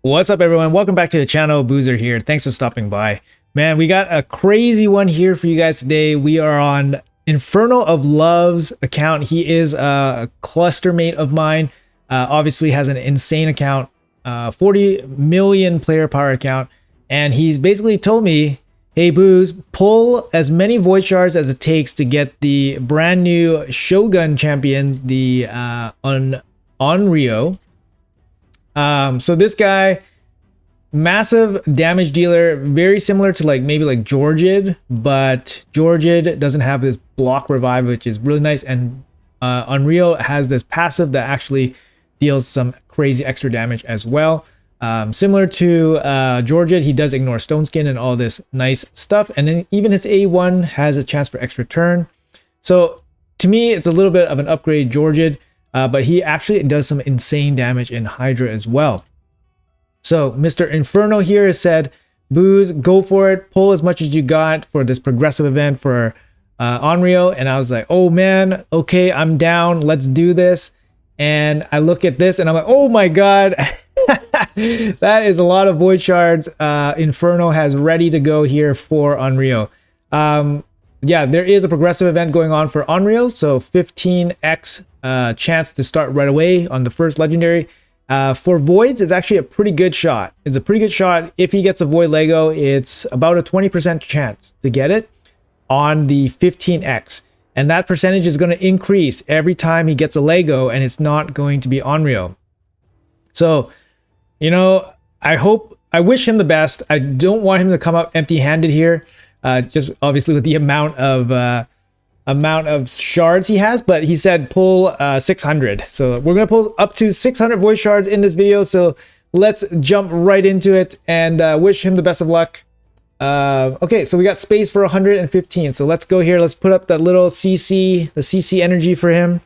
What's up, everyone? Welcome back to the channel. Boozer here. Thanks for stopping by. Man, we got a crazy one here for you guys today. We are on Inferno of Love's account. He is a cluster mate of mine. Obviously has an insane account, 40 million player power account. And he's basically told me, hey, Booze, pull as many void shards as it takes to get the brand new Shogun champion, the Onryo. So this guy, massive damage dealer, very similar to maybe like Georgid, but Georgid doesn't have this block revive, which is really nice. And Onryo has this passive that actually deals some crazy extra damage as well. Similar to Georgid, he does ignore Stone Skin and all this nice stuff. And then even his A1 has a chance for extra turn. So to me, it's a little bit of an upgrade Georgid. But he actually does some insane damage in Hydra as well. So Mr. Inferno here has said, Booze, go for it. Pull as much as you got for this progressive event for Onryo. And I was like, oh man, okay, I'm down. Let's do this. And I look at this and I'm like, oh my God, that is a lot of void shards. Inferno has ready to go here for Onryo. Yeah, there is a progressive event going on for Onryo. So 15x chance to start right away on the first legendary. For voids, it's actually a pretty good shot. It's a pretty good shot. If he gets a void Lego, it's about a 20% chance to get it on the 15x. And that percentage is going to increase every time he gets a Lego, and it's not going to be Onryo. So, you know, I wish him the best. I don't want him to come out empty-handed here. Just obviously with the amount of shards he has, but he said pull 600. So we're gonna pull up to 600 void shards in this video. So let's jump right into it and wish him the best of luck. Okay, so we got space for 115. So let's go here. Let's put up that little CC, the CC energy for him.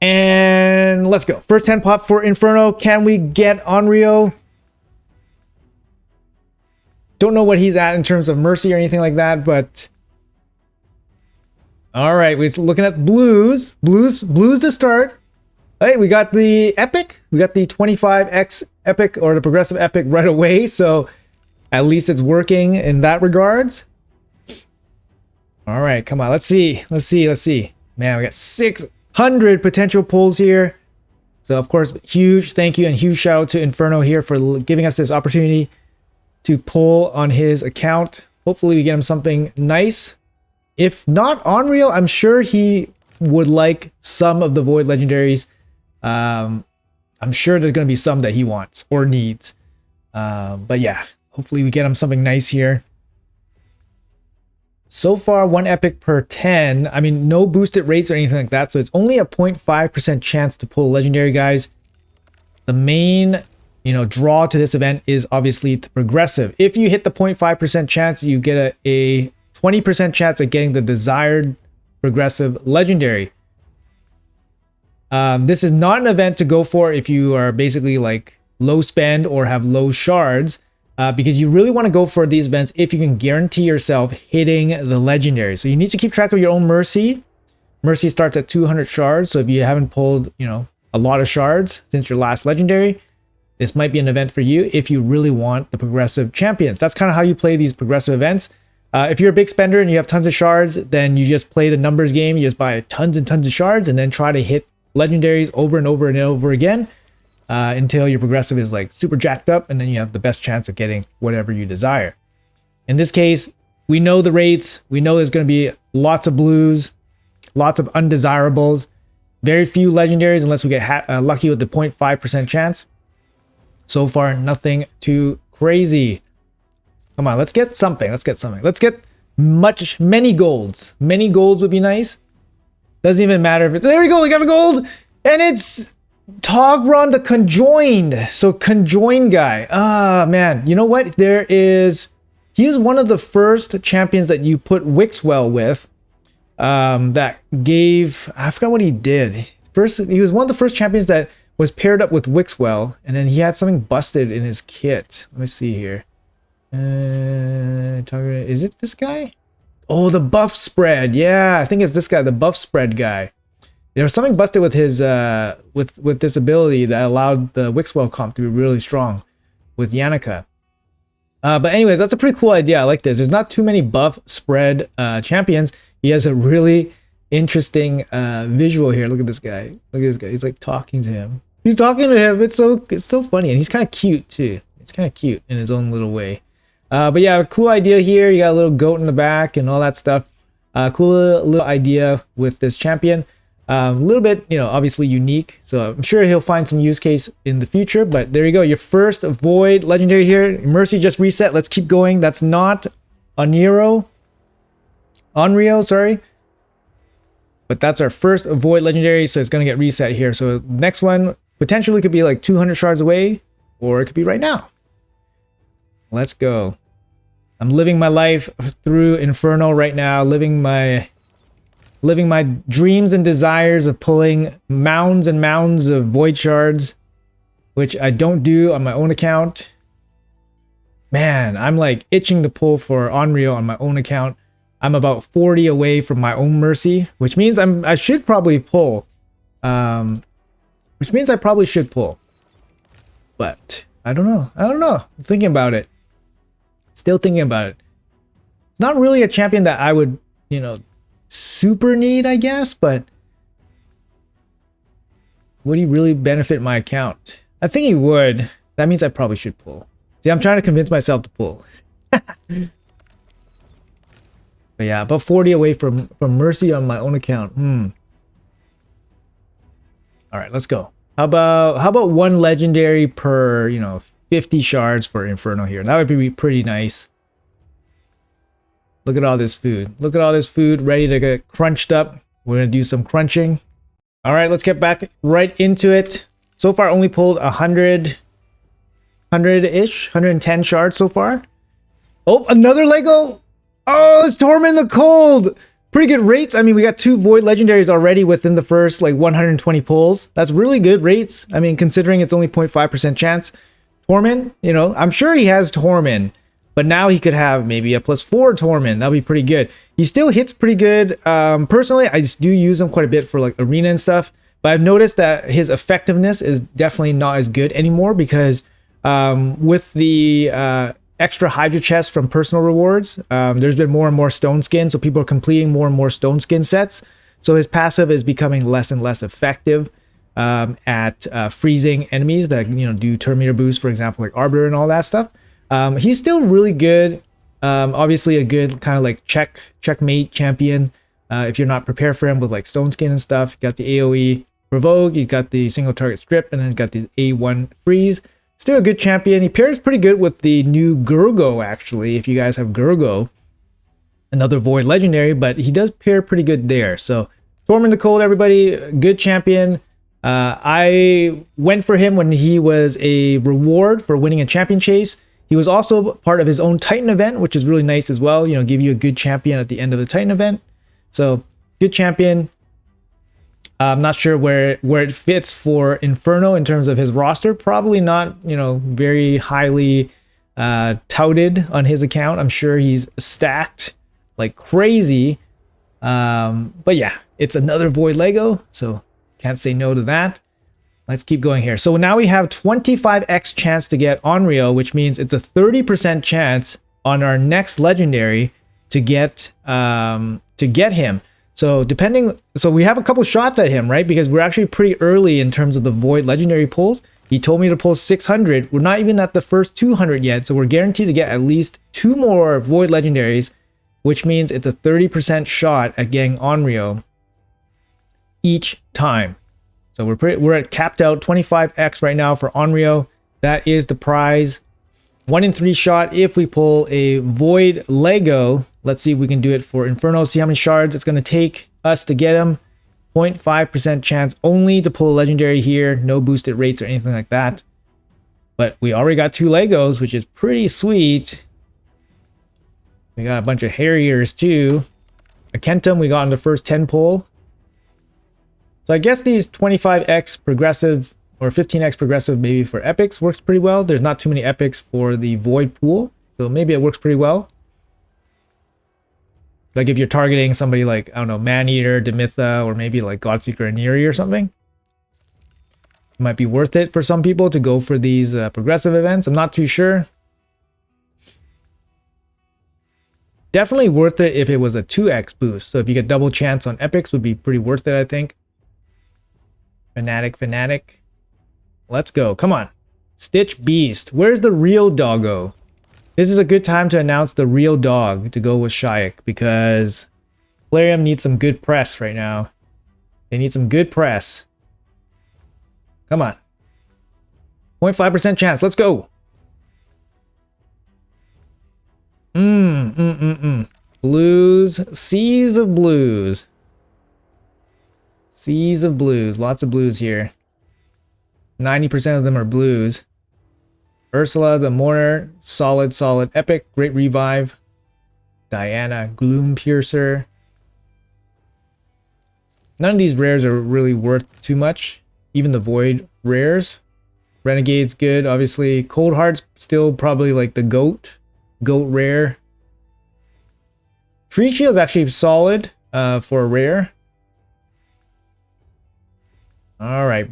And let's go. First 10 pop for Inferno. Can we get Onryo? Don't know what he's at in terms of mercy or anything like that, but all right, we're looking at blues to start. Hey, we got the epic. We got the 25x epic or the progressive epic right away. So at least it's working in that regards. All right, come on. Let's see. Man, we got 600 potential pulls here. So of course, huge thank you and huge shout out to Inferno here for giving us this opportunity to pull on his account. Hopefully we get him something nice. If not Onryo, I'm sure he would like some of the void legendaries. I'm sure there's going to be some that he wants or needs. But yeah, hopefully we get him something nice here. So far, 1 epic per 10. I mean, no boosted rates or anything like that. So it's only a 0.5% chance to pull legendary, guys. The main, draw to this event is obviously the progressive. If you hit the 0.5% chance, you get a 20% chance at getting the desired progressive legendary. This is not an event to go for if you are basically like low spend or have low shards, because you really want to go for these events if you can guarantee yourself hitting the legendary. So you need to keep track of your own mercy. Mercy starts at 200 shards. So if you haven't pulled, a lot of shards since your last legendary, this might be an event for you if you really want the progressive champions. That's kind of how you play these progressive events. If you're a big spender and you have tons of shards, then you just play the numbers game. You just buy tons and tons of shards and then try to hit legendaries over and over and over again until your progressive is like super jacked up, and then you have the best chance of getting whatever you desire. In this case, we know the rates. We know there's going to be lots of blues, lots of undesirables, very few legendaries unless we get lucky with the 0.5% chance. So far, nothing too crazy. Come on, let's get something. Let's get many golds. Many golds would be nice. Doesn't even matter if there we go, we got a gold. And it's Togron the Conjoined. So Conjoined guy. Ah, man. You know what? He is one of the first champions that you put Wixwell with. That gave, I forgot what he did. First, he was one of the first champions that was paired up with Wixwell, and then he had something busted in his kit. Let me see here. Is it this guy? Oh, the buff spread. Yeah, I think it's this guy, the buff spread guy. There was something busted with his with this ability that allowed the Wixwell comp to be really strong with Yannicka. But anyways, that's a pretty cool idea. I like this. There's not too many buff spread champions. He has a really interesting visual here. Look at this guy. Look at this guy. He's like talking to him. He's talking to him. It's so funny, and he's kind of cute too. It's kind of cute in his own little way. But yeah, cool idea here. You got a little goat in the back and all that stuff. Cool little idea with this champion. A little bit, you know, obviously unique. So I'm sure he'll find some use case in the future. But there you go. Your first Void Legendary here. Mercy just reset. Let's keep going. That's not Onryo, sorry. But that's our first Void Legendary. So it's going to get reset here. So next one potentially could be like 200 shards away. Or it could be right now. Let's go. I'm living my life through Inferno right now. Living my dreams and desires of pulling mounds and mounds of void shards, which I don't do on my own account. Man, I'm like itching to pull for Onryo on my own account. I'm about 40 away from my own Mercy, which means I should probably pull. Which means I probably should pull. But I don't know. I'm thinking about it. Still thinking about it. It's not really a champion that I would, you know, super need, I guess, but would he really benefit my account? I think he would. That means I probably should pull. See, I'm trying to convince myself to pull. But yeah, about 40 away from Mercy on my own account. All right, let's go. How about one legendary per, you know, 50 shards for Inferno here? That would be pretty nice. Look at all this food. Look at all this food ready to get crunched up. We're going to do some crunching. All right, let's get back right into it. So far, only pulled 100-ish, 110 shards so far. Oh, another Lego. Oh, it's Torment the Cold. Pretty good rates. I mean, we got 2 Void Legendaries already within the first, like, 120 pulls. That's really good rates. I mean, considering it's only 0.5% chance. Torment, you know, I'm sure he has Torment. But now he could have maybe a +4 Torment. That'll be pretty good. He still hits pretty good. Personally, I just do use him quite a bit for like arena and stuff. But I've noticed that his effectiveness is definitely not as good anymore because with the extra Hydra chests from personal rewards, there's been more and more stone skin. So people are completing more and more stone skin sets. So his passive is becoming less and less effective at freezing enemies that, you know, do turn meter boost, for example, like Arbiter and all that stuff. He's still really good. Obviously a good kind of like checkmate champion. If you're not prepared for him with like stone skin and stuff. Got the AoE provoke, he's got the single target strip, and then he's got the A1 freeze. Still a good champion. He pairs pretty good with the new Gurgo, actually, if you guys have Gurgo. Another Void Legendary, but he does pair pretty good there. So Torment the Cold, everybody, good champion. I went for him when he was a reward for winning a champion chase. He was also part of his own Titan event, which is really nice as well. You know, give you a good champion at the end of the Titan event. So, good champion. I'm not sure where it fits for Inferno in terms of his roster. Probably not, you know, very highly touted on his account. I'm sure he's stacked like crazy. But yeah, it's another Void Lego, so can't say no to that. Let's keep going here. So now we have 25x chance to get Onryo, which means it's a 30% chance on our next legendary to get him. So so we have a couple shots at him, right? Because we're actually pretty early in terms of the Void Legendary pulls. He told me to pull 600. We're not even at the first 200 yet, so we're guaranteed to get at least 2 more Void Legendaries, which means it's a 30% shot at getting Onryo each time. So we're at capped out 25x right now for Onryo. That is the prize. 1 in 3 shot if we pull a Void Lego. Let's see if we can do it for Inferno. See how many shards it's going to take us to get him. 0.5% chance only to pull a legendary here. No boosted rates or anything like that. But we already got 2 Legos, which is pretty sweet. We got a bunch of Harriers too. A Kentum we got on the first 10 pull. So I guess these 25x progressive or 15x progressive maybe for epics works pretty well. There's not too many epics for the Void pool, so maybe it works pretty well. Like if you're targeting somebody like, I don't know, Maneater, Demitha, or maybe like Godseeker and Neri or something. It might be worth it for some people to go for these progressive events. I'm not too sure. Definitely worth it if it was a 2x boost. So if you get double chance on epics, would be pretty worth it, I think. Fnatic. Let's go. Come on. Stitch Beast. Where's the real doggo? This is a good time to announce the real dog to go with Shayak because Plarium needs some good press right now. They need some good press. Come on. 0.5% chance. Let's go. Blues. Seas of blues. Seas of blues. Lots of blues here. 90% of them are blues. Ursula, the Mourner. Solid epic. Great revive. Diana, Gloom Piercer. None of these rares are really worth too much. Even the Void rares. Renegade's good, obviously. Cold Heart's still probably like the GOAT rare. Tree Shield's actually solid for a rare. Alright.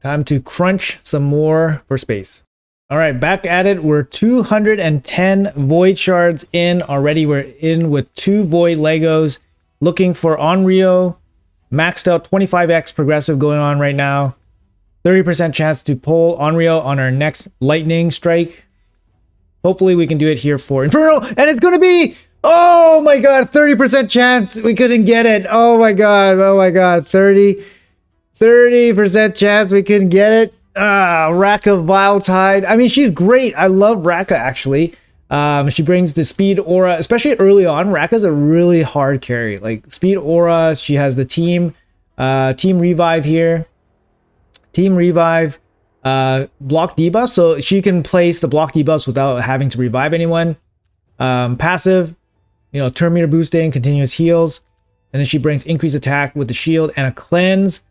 Time to crunch some more for space. Alright, back at it. We're 210 Void Shards in already. We're in with 2 Void Legos. Looking for Onryo. Maxed out 25x progressive going on right now. 30% chance to pull Onryo on our next lightning strike. Hopefully we can do it here for Inferno. And it's going to be... Oh my god, 30% chance we couldn't get it. Oh my god, 30% chance we couldn't get it. Raka Viletide. I mean, she's great. I love Raka, actually. She brings the speed aura, especially early on. Raka's a really hard carry. Like, speed aura, she has the team revive here. Team revive, block debuff, so she can place the block debuffs without having to revive anyone. Passive, you know, turn meter boosting, continuous heals, and then she brings increased attack with the shield and a cleanse,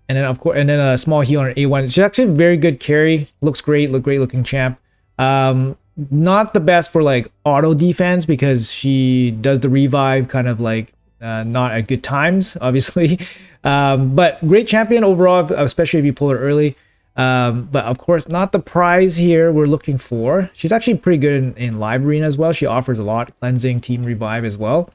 and then of course, and then a small heal on her A1. She's actually a very good carry. Looks great, great looking champ. Not the best for like auto defense because she does the revive kind of like not at good times, obviously. But great champion overall, especially if you pull her early. But of course, not the prize here we're looking for. She's actually pretty good in live arena as well. She offers a lot, cleansing, team revive as well.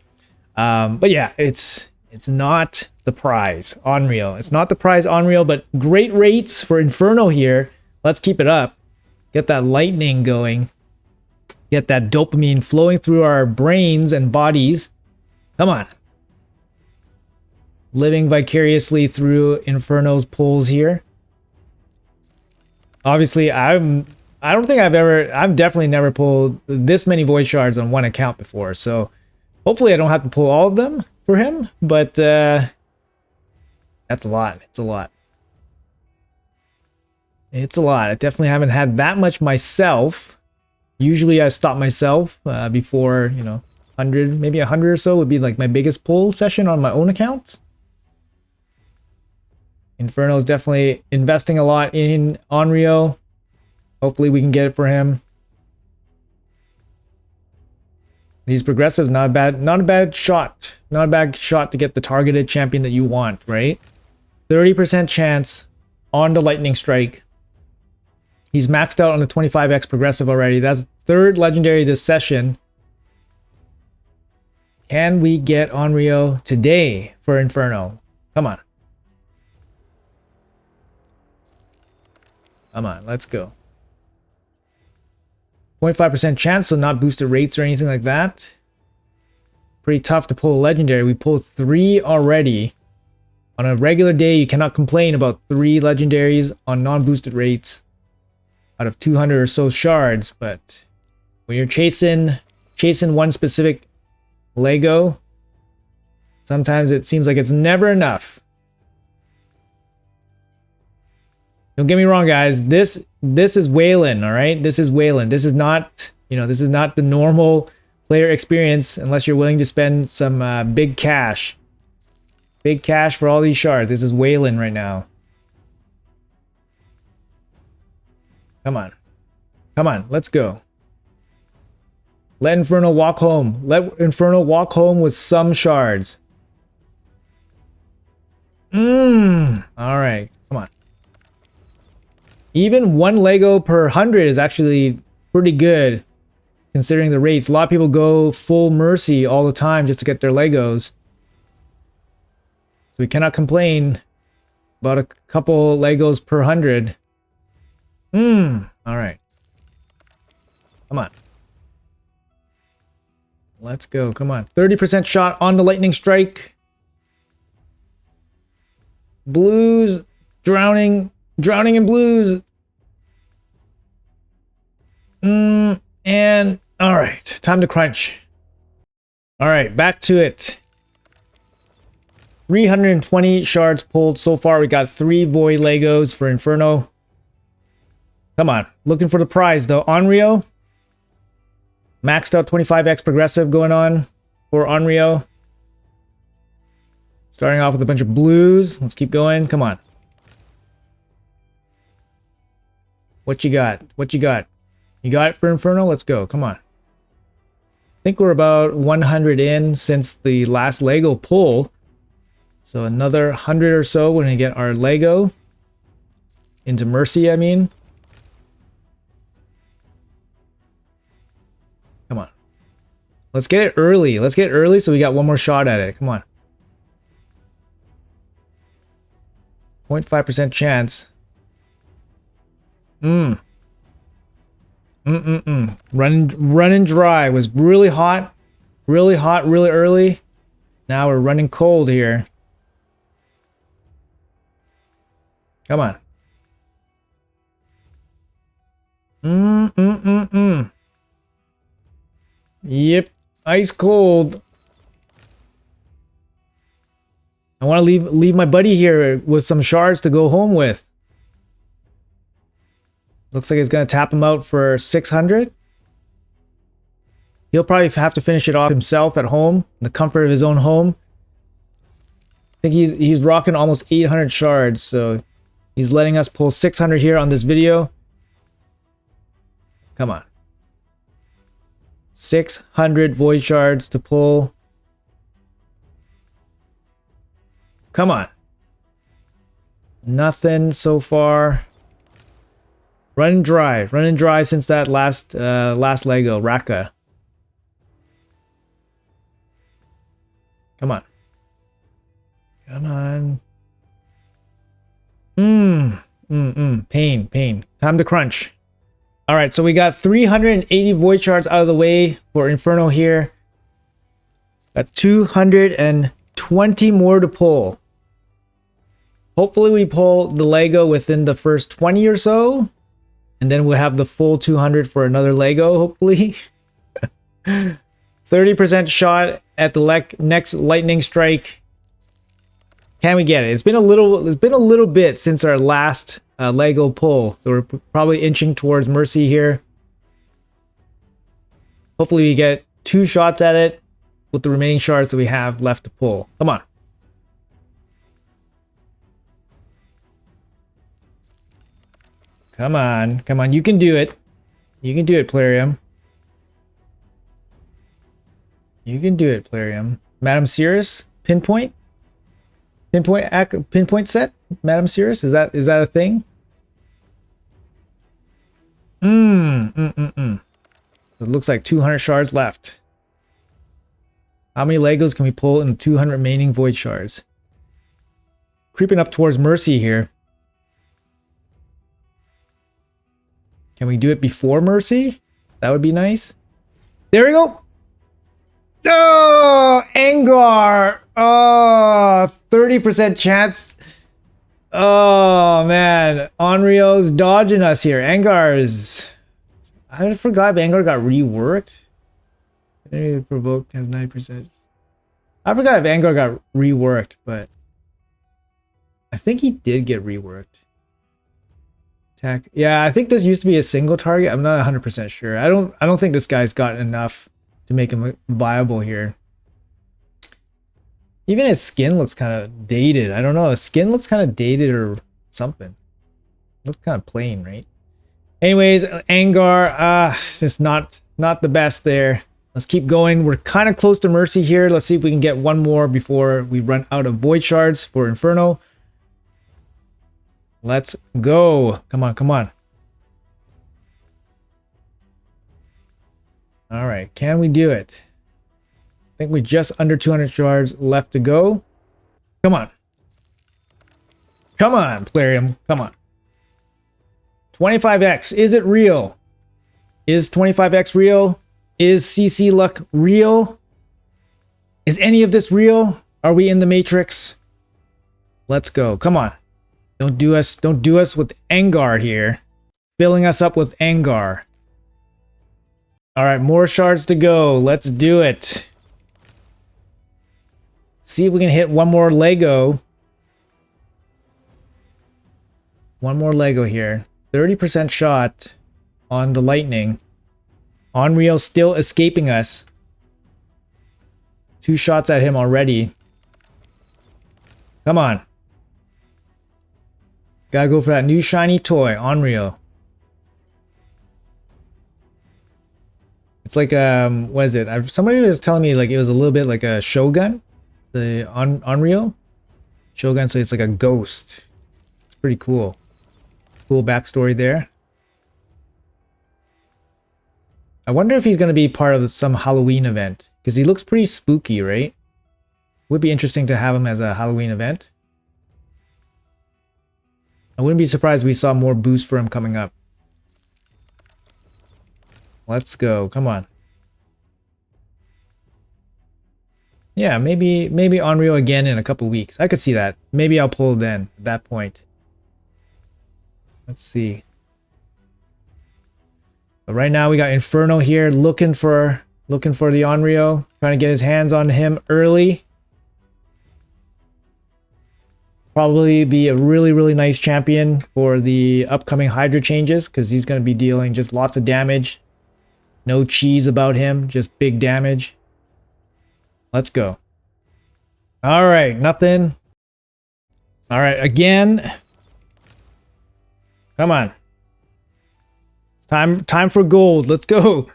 But yeah, it's not the prize Onryo. It's not the prize Onryo, but great rates for Inferno here. Let's keep it up. Get that lightning going. Get that dopamine flowing through our brains and bodies. Come on. Living vicariously through Inferno's pulls here. Obviously, I've definitely never pulled this many Void Shards on one account before, so hopefully I don't have to pull all of them for him, but that's a lot. It's a lot. It's a lot. I definitely haven't had that much myself. Usually I stop myself before, you know, 100, maybe 100 or so would be like my biggest pull session on my own account. Inferno is definitely investing a lot in Onryo. Hopefully we can get it for him. These progressives, not a bad shot. Not a bad shot to get the targeted champion that you want, right? 30% chance on the lightning strike. He's maxed out on the 25x progressive already. That's third legendary this session. Can we get Onryo today for Inferno? Come on. Come on, let's go. 0.5% chance, so not boosted rates or anything like that. Pretty tough to pull a legendary. We pulled 3 already. On a regular day, you cannot complain about 3 legendaries on non-boosted rates out of 200 or so shards, but when you're chasing one specific Lego, sometimes it seems like it's never enough. Don't get me wrong, guys. This is Wayland, all right? This is Wayland. This is not, you know, this is not the normal player experience unless you're willing to spend some big cash. Big cash for all these shards. This is Wayland right now. Come on. Come on, let's go. Let Inferno walk home. Let Inferno walk home with some shards. Alright, come on. Even 1 Lego per 100 is actually pretty good, considering the rates. A lot of people go full Mercy all the time just to get their Legos. So we cannot complain about a couple Legos per 100. Alright. Come on. Let's go, come on. 30% shot on the lightning strike. Blues, drowning in blues. And all right, time to crunch. All right, back to it. 320 shards pulled so far. We got 3 void Legos for Inferno. Come on, looking for the prize though. Onryo, maxed out 25x progressive going on for Onryo. Starting off with a bunch of blues. Let's keep going. Come on. What you got? What you got? You got it for Inferno? Let's go. Come on. I think we're about 100 in since the last Lego pull. So another 100 or so when we get our Lego. Into Mercy, I mean. Come on. Let's get it early. Let's get it early so we got one more shot at it. Come on. 0.5% chance. Running dry. Was really hot, really early. Now we're running cold here. Come on. Yep, ice cold. I want to leave my buddy here with some shards to go home with. Looks like he's going to tap him out for 600. He'll probably have to finish it off himself at home, in the comfort of his own home. I think he's rocking almost 800 shards, so he's letting us pull 600 here on this video. Come on. 600 void shards to pull. Come on. Nothing so far. Running dry since that last Lego, Raka. Come on. Come on. Pain. Time to crunch. All right, so we got 380 void shards out of the way for Inferno here. Got 220 more to pull. Hopefully we pull the Lego within the first 20 or so. And then we'll have the full 200 for another Lego, hopefully. 30% shot at the next lightning strike. Can we get it? It's been a little bit since our last Lego pull. So we're probably inching towards Mercy here. Hopefully we get 2 shots at it with the remaining shards that we have left to pull. Come on. Come on, you can do it. You can do it, Plarium. You can do it, Plarium. Madam Cirrus, pinpoint set, Madam Cirrus. Is that a thing? It looks like 200 shards left. How many Legos can we pull in the 200 remaining void shards? Creeping up towards Mercy here. Can we do it before Mercy? That would be nice. There we go. Oh, Angar. Oh, 30% chance. Oh, man. Onryo's dodging us here. Angar's... I forgot if Angar got reworked. Provoked has 90%. I forgot if Angar got reworked, but... I think he did get reworked. Attack. Yeah, I think this used to be a single target. I'm not 100% sure. I don't think this guy's got enough to make him viable here. Even his skin looks kind of dated. I don't know. His skin looks kind of dated or something. Looks kind of plain, right? Anyways, Angar, it's just not the best there. Let's keep going. We're kind of close to Mercy here. Let's see if we can get one more before we run out of Void Shards for Inferno. Let's go. Come on, come on. All right, can we do it? I think we just under 200 shards left to go. Come on. Come on, Plarium. Come on. 25x. Is it real? Is 25x real? Is CC luck real? Is any of this real? Are we in the Matrix? Let's go. Come on. Don't do us with Angar here. Filling us up with Angar. All right, more shards to go. Let's do it. See if we can hit one more Lego. One more Lego here. 30% shot on the lightning. Onryo still escaping us. 2 shots at him already. Come on. Gotta go for that new shiny toy, Onryo. It's like what is it? Somebody was telling me like it was a little bit like a Shogun, the Onryo Shogun. So it's like a ghost. It's pretty cool. Cool backstory there. I wonder if he's gonna be part of some Halloween event because he looks pretty spooky, right? Would be interesting to have him as a Halloween event. I wouldn't be surprised if we saw more boosts for him coming up. Let's go. Come on. Yeah, maybe Onryo again in a couple weeks. I could see that. Maybe I'll pull then at that point. Let's see. But right now we got Inferno here looking for the Onryo, trying to get his hands on him early. Probably be a really nice champion for the upcoming Hydra changes because he's going to be dealing just lots of damage. No cheese about him, just big damage. Let's go. All right, nothing. All right, again. Come on. It's time for gold. Let's go.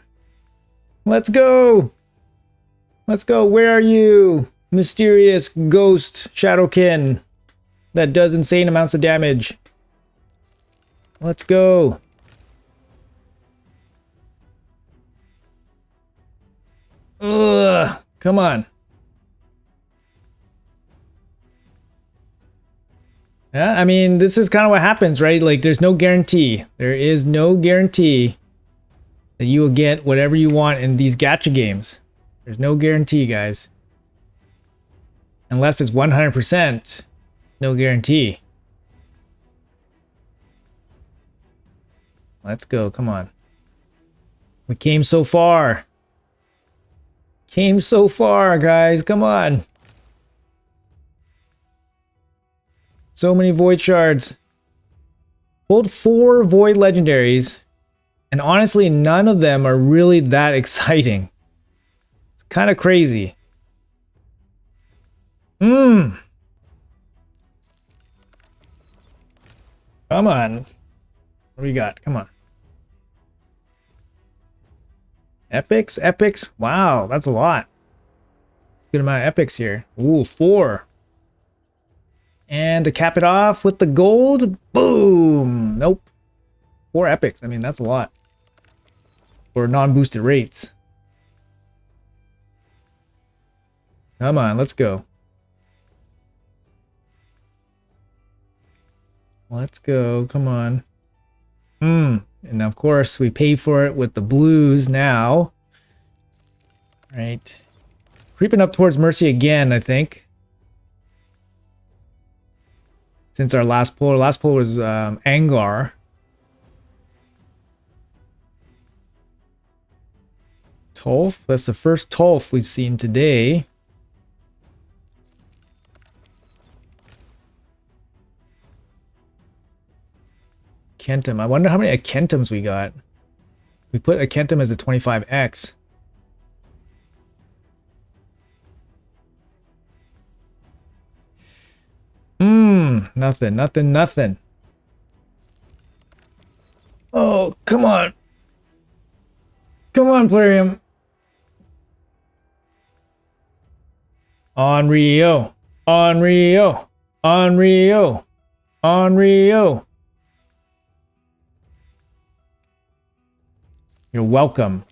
Let's go. Let's go. Where are you? Mysterious ghost Shadowkin that does insane amounts of damage. Let's go. Ugh, come on. Yeah, I mean, this is kind of what happens, right? Like, there's no guarantee. There is no guarantee that you will get whatever you want in these gacha games. There's no guarantee, guys. Unless it's 100%, no guarantee. Let's go, come on. We came so far. Came so far, guys. Come on. So many void shards. Pulled 4 void legendaries. And honestly, none of them are really that exciting. It's kind of crazy. Come on. What do we got? Come on. Epics? Epics? Wow, that's a lot. Good amount of epics here. Ooh, 4. And to cap it off with the gold, boom! Nope. 4 epics. I mean, that's a lot. For non-boosted rates. Come on, let's go. Let's go, come on. And of course, we pay for it with the blues now. Right. Creeping up towards Mercy again, I think. Since our last pull was Angar. Tolf, that's the first Tolf we've seen today. Kentum. I wonder how many Akentums we got. We put Akentum as a 25x. Nothing. Oh, come on. Come on, Plarium. Onryo. Onryo. Onryo. Onryo. You're welcome.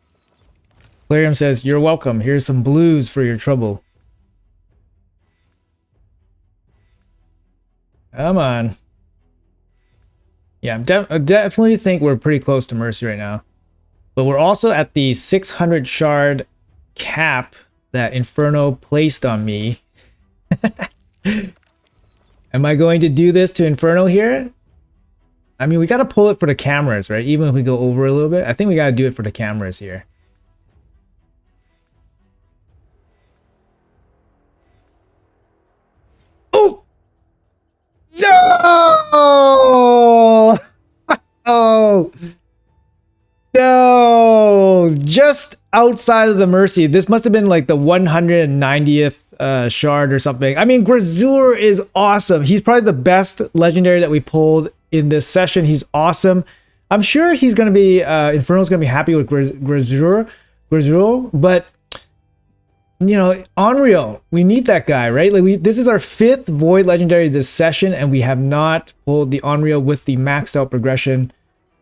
Clarium says, you're welcome. Here's some blues for your trouble. Come on. Yeah, I definitely think we're pretty close to Mercy right now. But we're also at the 600 shard cap that Inferno placed on me. Am I going to do this to Inferno here? I mean, we got to pull it for the cameras, right? Even if we go over a little bit. I think we got to do it for the cameras here. Oh! No! Oh! No! Just outside of the Mercy. This must have been like the 190th shard or something. I mean, Grazur is awesome. He's probably the best legendary that we pulled in this session. He's awesome. I'm sure he's going to be, Inferno's going to be happy with Grazur, but, you know, Onryo, we need that guy, right? Like, this is our 5th Void legendary this session, and we have not pulled the Onryo with the maxed out progression,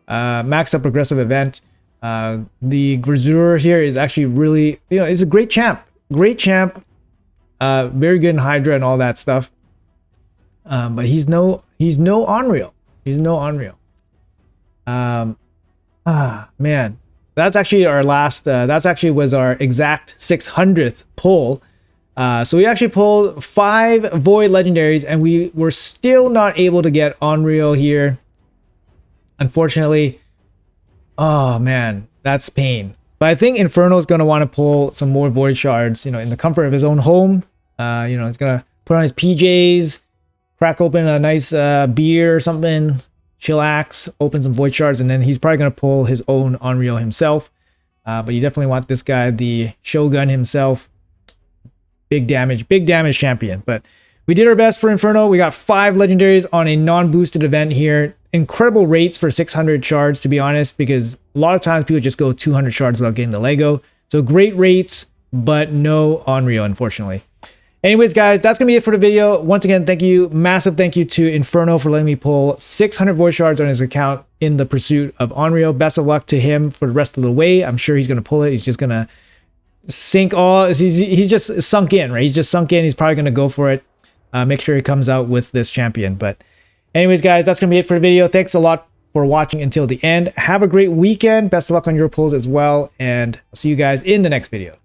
maxed out progressive event. The Grazur here is actually really, you know, it's a great champ. Great champ. Very good in Hydra and all that stuff. But he's no Onryo. He's no Onryo. Man. That's actually our last, that's actually was our exact 600th pull. So we actually pulled 5 Void legendaries, and we were still not able to get Onryo here. Unfortunately. Oh man, that's pain. But I think Inferno is going to want to pull some more Void Shards, you know, in the comfort of his own home. You know, he's going to put on his PJs, crack open a nice beer or something, chillax, open some Void Shards, and then he's probably going to pull his own Onryo himself. But you definitely want this guy, the Shogun himself. Big damage champion. But we did our best for Inferno. We got 5 legendaries on a non-boosted event here. Incredible rates for 600 shards, to be honest, because a lot of times people just go 200 shards without getting the Lego. So great rates, but no Onryo, unfortunately. Anyways, guys, that's going to be it for the video. Once again, thank you. Massive thank you to Inferno for letting me pull 600 Void Shards on his account in the pursuit of Onryo. Best of luck to him for the rest of the way. I'm sure he's going to pull it. He's just going to sink all. He's just sunk in, right? He's just sunk in. He's probably going to go for it. Make sure he comes out with this champion. But anyways, guys, that's going to be it for the video. Thanks a lot for watching until the end. Have a great weekend. Best of luck on your pulls as well. And I'll see you guys in the next video.